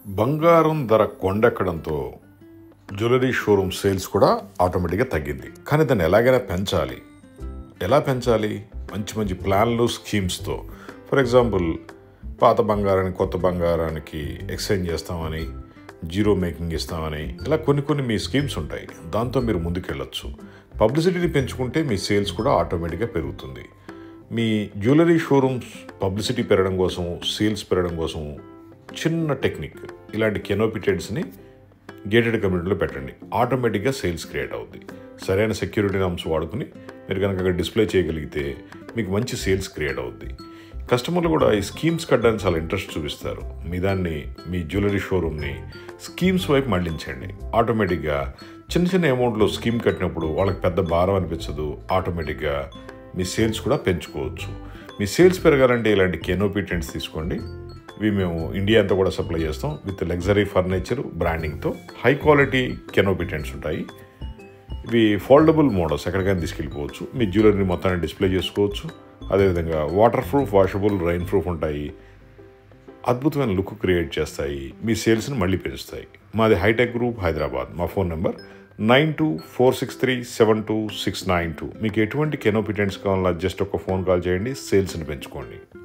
బంగారం ధర కొండెక్కడంతో jewellery showroom sales కూడా ఆటోమేటిక్గా తగ్గింది. కానీ దాన్ని ఎలాగైనా పెంచాలి. ఎలా పెంచాలి? మంచి మంచి ప్లాన్లు, స్కీమ్స్తో. ఫర్ ఎగ్జాంపుల్, పాత బంగారాన్ని కొత్త బంగారానికి ఎక్స్చేంజ్ చేస్తామని, జీరో మేకింగ్ ఇస్తామని, ఇలా కొన్ని మీ స్కీమ్స్ ఉంటాయి. దాంతో మీరు ముందుకెళ్ళొచ్చు. పబ్లిసిటీని పెంచుకుంటే మీ సేల్స్ కూడా ఆటోమేటిక్గా పెరుగుతుంది. మీ జ్యువెలరీ షోరూమ్స్ పబ్లిసిటీ పెరగడం కోసం, సేల్స్ పెరగడం కోసం చిన్న టెక్నిక్, ఇలాంటి కెనోపీ టెంట్స్ని గేటెడ్ కమ్యూనిటీలో పెట్టండి. ఆటోమేటిక్గా సేల్స్ క్రియేట్ అవుద్ది. సరైన సెక్యూరిటీ నామ్స్ వాడుకుని మీరు కనుక అక్కడ డిస్ప్లే చేయగలిగితే మీకు మంచి సేల్స్ క్రియేట్ అవుద్ది. కస్టమర్లు కూడా ఈ స్కీమ్స్ కట్టడానికి చాలా ఇంట్రెస్ట్ చూపిస్తారు. మీ జ్యువెలరీ షోరూమ్ని స్కీమ్స్ వైపు మళ్లించండి. ఆటోమేటిక్గా చిన్న అమౌంట్లో స్కీమ్ కట్టినప్పుడు వాళ్ళకి పెద్ద భారం అనిపించదు. ఆటోమేటిక్గా మీ సేల్స్ కూడా పెంచుకోవచ్చు. మీ సేల్స్ పెరగాలంటే ఇలాంటి కెనోపీ టెంట్స్ తీసుకోండి. ఇవి మేము ఇండియా అంతా కూడా సప్లై చేస్తాం. విత్ లగ్జరీ ఫర్నిచర్ బ్రాండింగ్తో హై క్వాలిటీ కెనోపీ టెంట్స్ ఉంటాయి. ఇవి ఫోల్డబుల్ మోడల్స్, ఎక్కడికైనా తీసుకెళ్ళిపోవచ్చు. మీ జ్యువెలరీని మొత్తాన్ని డిస్ప్లే చేసుకోవచ్చు. అదేవిధంగా water proof, washable, rain proof ఉంటాయి. అద్భుతమైన లుక్ క్రియేట్ చేస్తాయి. మీ సేల్స్ని మళ్ళీ పెంచుతాయి. మాది హైటెక్ గ్రూప్, హైదరాబాద్. మా ఫోన్ నెంబర్ 9246372692. మీకు ఎటువంటి కెనోపీ టెంట్స్ కావాలన్నా జస్ట్ ఒక ఫోన్ కాల్ చేయండి. సేల్స్ని పెంచుకోండి.